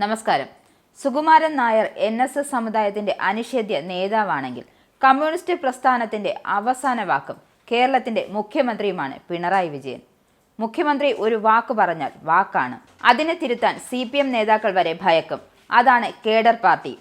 നമസ്കാരം. സുകുമാരൻ നായർ NSS സമുദായത്തിന്റെ അനിഷേധ്യ നേതാവാണെങ്കിൽ communist പ്രസ്ഥാനത്തിന്റെ അവസാന വാക്കും കേരളത്തിന്റെ മുഖ്യമന്ത്രിയുമാണ് പിണറായി വിജയൻ. മുഖ്യമന്ത്രി ഒരു വാക്ക് പറഞ്ഞാൽ വാക്കാണ്. അതിനെ തിരുത്താൻ CPM നേതാക്കൾ വരെ ഭയക്കും. അതാണ് കേഡർ പാർട്ടി.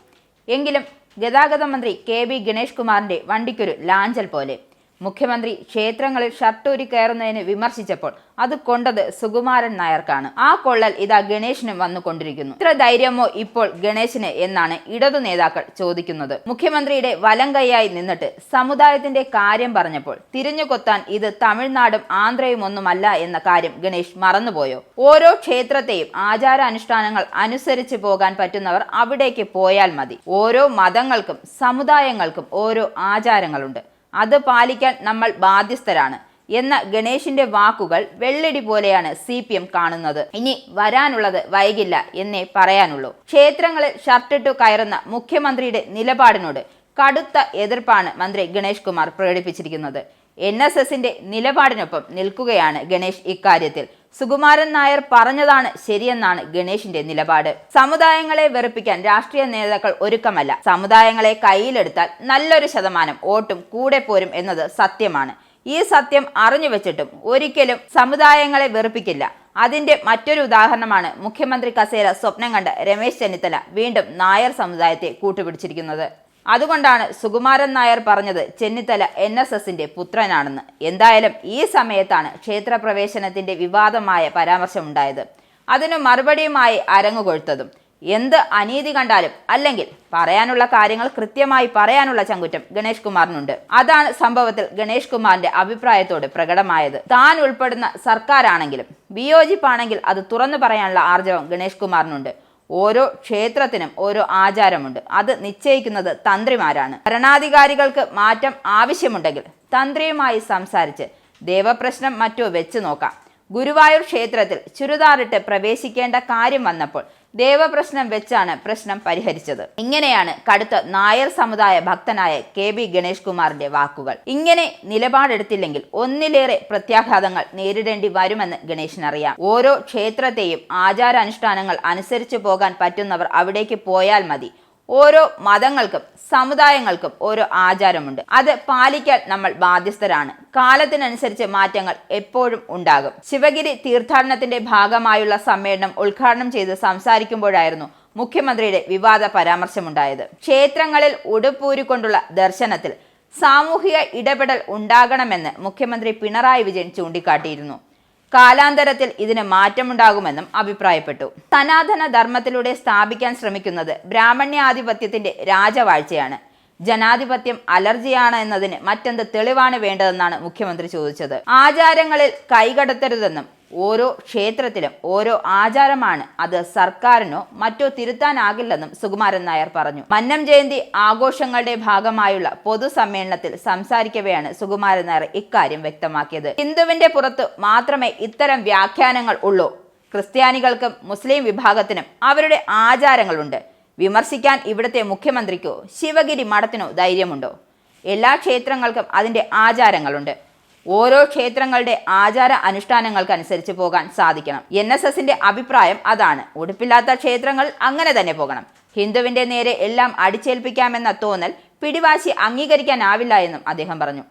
എങ്കിലും ഗതാഗത മന്ത്രി KB ഗണേഷ് കുമാറിന്റെ വണ്ടിക്കൊരു ലാഞ്ചൽ പോലെ. മുഖ്യമന്ത്രി ക്ഷേത്രങ്ങളിൽ ഷർട്ടൂരി കയറുന്നതിന് വിമർശിച്ചപ്പോൾ അത് കൊണ്ടത് സുകുമാരൻ നായർക്കാണ്. ആ കൊള്ളൽ ഇതാ ഗണേശിനും വന്നുകൊണ്ടിരിക്കുന്നു. ഇത്ര ധൈര്യമോ ഇപ്പോൾ ഗണേശിന് എന്നാണ് ഇടതു നേതാക്കൾ ചോദിക്കുന്നത്. മുഖ്യമന്ത്രിയുടെ വലം കൈയായി നിന്നിട്ട് സമുദായത്തിന്റെ കാര്യം പറഞ്ഞപ്പോൾ തിരിഞ്ഞു കൊത്താൻ ഇത് തമിഴ്നാടും ആന്ധ്രയും ഒന്നുമല്ല എന്ന കാര്യം ഗണേശ് മറന്നുപോയോ? ഓരോ ക്ഷേത്രത്തെയും ആചാരാനുഷ്ഠാനങ്ങൾ അനുസരിച്ച് പോകാൻ പറ്റുന്നവർ അവിടേക്ക് പോയാൽ മതി. ഓരോ മതങ്ങൾക്കും സമുദായങ്ങൾക്കും ഓരോ ആചാരങ്ങളുണ്ട്. അത് പാലിക്കാൻ നമ്മൾ ബാധ്യസ്ഥരാണ് എന്ന ഗണേശിന്റെ വാക്കുകൾ വെള്ളടി പോലെയാണ് CPM കാണുന്നത്. ഇനി വരാനുള്ളത് വൈകില്ല എന്നേ പറയാനുള്ളൂ. ക്ഷേത്രങ്ങളിൽ ഷർട്ടിട്ടു കയറുന്ന മുഖ്യമന്ത്രിയുടെ നിലപാടിനോട് കടുത്ത എതിർപ്പാണ് മന്ത്രി ഗണേഷ് കുമാർ പ്രകടിപ്പിച്ചിരിക്കുന്നത്. NSSന്റെ നിലപാടിനൊപ്പം നിൽക്കുകയാണ് ഗണേഷ്. ഇക്കാര്യത്തിൽ സുകുമാരൻ നായർ പറഞ്ഞതാണ് ശരിയെന്നാണ് ഗണേഷിന്റെ നിലപാട്. സമുദായങ്ങളെ വെറുപ്പിക്കാൻ രാഷ്ട്രീയ നേതാക്കൾ ഒരുക്കമല്ല. സമുദായങ്ങളെ കയ്യിലെടുത്താൽ നല്ലൊരു ശതമാനം വോട്ടും കൂടെ പോരും എന്നത് സത്യമാണ്. ഈ സത്യം അറിഞ്ഞു വെച്ചിട്ടും ഒരിക്കലും സമുദായങ്ങളെ വെറുപ്പിക്കില്ല. അതിന്റെ മറ്റൊരു ഉദാഹരണമാണ് മുഖ്യമന്ത്രി കസേര സ്വപ്നം കണ്ട രമേശ് ചെന്നിത്തല വീണ്ടും നായർ സമുദായത്തെ കൂട്ടുപിടിച്ചിരിക്കുന്നത്. അതുകൊണ്ടാണ് സുകുമാരൻ നായർ പറഞ്ഞത് ചെന്നിത്തല NSSന്റെ പുത്രനാണെന്ന്. എന്തായാലും ഈ സമയത്താണ് ക്ഷേത്രപ്രവേശനത്തിന്റെ വിവാദമായ പരാമർശമുണ്ടായത്. അതിനു മറുപടിയുമായി അരങ്ങുകൊഴുത്തതും. എന്ത് അനീതി കണ്ടാലും അല്ലെങ്കിൽ പറയാനുള്ള കാര്യങ്ങൾ കൃത്യമായി പറയാനുള്ള ചങ്കുറ്റം ഗണേഷ് കുമാറിനുണ്ട്. അതാണ് സംഭവത്തിൽ ഗണേഷ് കുമാറിന്റെ അഭിപ്രായത്തോട് പ്രകടമായത്. താൻ ഉൾപ്പെടുന്ന സർക്കാരാണെങ്കിലും വിയോജിപ്പാണെങ്കിൽ അത് തുറന്നു പറയാനുള്ള ആർജവം ഗണേഷ് കുമാറിനുണ്ട്. ഓരോ ക്ഷേത്രത്തിനും ഓരോ ആചാരമുണ്ട്. അത് നിശ്ചയിക്കുന്നത് തന്ത്രിമാരാണ്. ഭരണാധികാരികൾക്ക് മാറ്റം ആവശ്യമുണ്ടെങ്കിൽ തന്ത്രിയുമായി സംസാരിച്ച് ദേവപ്രശ്നം മറ്റോ വെച്ച് നോക്കാം. ഗുരുവായൂർ ക്ഷേത്രത്തിൽ ചുരിദാറിട്ട് പ്രവേശിക്കേണ്ട കാര്യം വന്നപ്പോൾ ദേവപ്രശ്നം വെച്ചാണ് പ്രശ്നം പരിഹരിച്ചത്. ഇങ്ങനെയാണ് കടുത്ത നായർ സമുദായ ഭക്തനായ KB ഗണേഷ് കുമാറിന്റെ വാക്കുകൾ. ഇങ്ങനെ നിലപാടെടുത്തില്ലെങ്കിൽ ഒന്നിലേറെ പ്രത്യാഘാതങ്ങൾ നേരിടേണ്ടി വരുമെന്ന് ഗണേശിനറിയാം. ഓരോ ക്ഷേത്രത്തെയും ആചാരാനുഷ്ഠാനങ്ങൾ അനുസരിച്ച് പോകാൻ പറ്റുന്നവർ അവിടേക്ക് പോയാൽ മതി. ഓരോ മതങ്ങൾക്കും സമുദായങ്ങൾക്കും ഓരോ ആചാരമുണ്ട്. അത് പാലിക്കാൻ നമ്മൾ ബാധ്യസ്ഥരാണ്. കാലത്തിനനുസരിച്ച് മാറ്റങ്ങൾ എപ്പോഴും ഉണ്ടാകും. ശിവഗിരി തീർത്ഥാടനത്തിന്റെ ഭാഗമായുള്ള സമ്മേളനം ഉദ്ഘാടനം ചെയ്ത് സംസാരിക്കുമ്പോഴായിരുന്നു മുഖ്യമന്ത്രിയുടെ വിവാദ പരാമർശമുണ്ടായത്. ക്ഷേത്രങ്ങളിൽ ഉടുപ്പൂരിക്കൊണ്ടുള്ള ദർശനത്തിൽ സാമൂഹിക ഇടപെടൽ ഉണ്ടാകണമെന്ന് മുഖ്യമന്ത്രി പിണറായി വിജയൻ ചൂണ്ടിക്കാട്ടിയിരുന്നു. കാലാന്തരത്തിൽ ഇതിന് മാറ്റമുണ്ടാകുമെന്നും അഭിപ്രായപ്പെട്ടു. സനാതന ധർമ്മത്തിലൂടെ സ്ഥാപിക്കാൻ ശ്രമിക്കുന്നത് ബ്രാഹ്മണ്യാധിപത്യത്തിന്റെ രാജവാഴ്ചയാണ്. ജനാധിപത്യം അലർജിയാണ് എന്നതിന് മറ്റെന്ത് തെളിവാണ് വേണ്ടതെന്നാണ് മുഖ്യമന്ത്രി ചോദിച്ചത്. ആചാരങ്ങളിൽ കൈകടത്തരുതെന്നും ഓരോ ക്ഷേത്രത്തിലും ഓരോ ആചാരമാണ്, അത് സർക്കാരിനോ മറ്റോ തിരുത്താനാകില്ലെന്നും സുകുമാരൻ നായർ പറഞ്ഞു. മന്നം ജയന്തി ആഘോഷങ്ങളുടെ ഭാഗമായുള്ള പൊതുസമ്മേളനത്തിൽ സംസാരിക്കവെയാണ് സുകുമാരൻ നായർ ഇക്കാര്യം വ്യക്തമാക്കിയത്. ഹിന്ദുവിന്റെ പുറത്ത് മാത്രമേ ഇത്തരം വ്യാഖ്യാനങ്ങൾ ഉള്ളൂ. ക്രിസ്ത്യാനികൾക്കും മുസ്ലിം വിഭാഗത്തിനും അവരുടെ ആചാരങ്ങളുണ്ട്. വിമർശിക്കാൻ ഇവിടുത്തെ മുഖ്യമന്ത്രിക്കോ ശിവഗിരി മഠത്തിനോ ധൈര്യമുണ്ടോ? എല്ലാ ക്ഷേത്രങ്ങൾക്കും അതിൻ്റെ ആചാരങ്ങളുണ്ട്. ഓരോ ക്ഷേത്രങ്ങളുടെ ആചാര അനുഷ്ഠാനങ്ങൾക്കനുസരിച്ച് പോകാൻ സാധിക്കണം. NSSന്റെ അഭിപ്രായം അതാണ്. ഉടുപ്പില്ലാത്ത ക്ഷേത്രങ്ങൾ അങ്ങനെ തന്നെ പോകണം. ഹിന്ദുവിന്റെ നേരെ എല്ലാം അടിച്ചേൽപ്പിക്കാമെന്ന തോന്നൽ പിടിവാശി അംഗീകരിക്കാനാവില്ല എന്നും അദ്ദേഹം പറഞ്ഞു.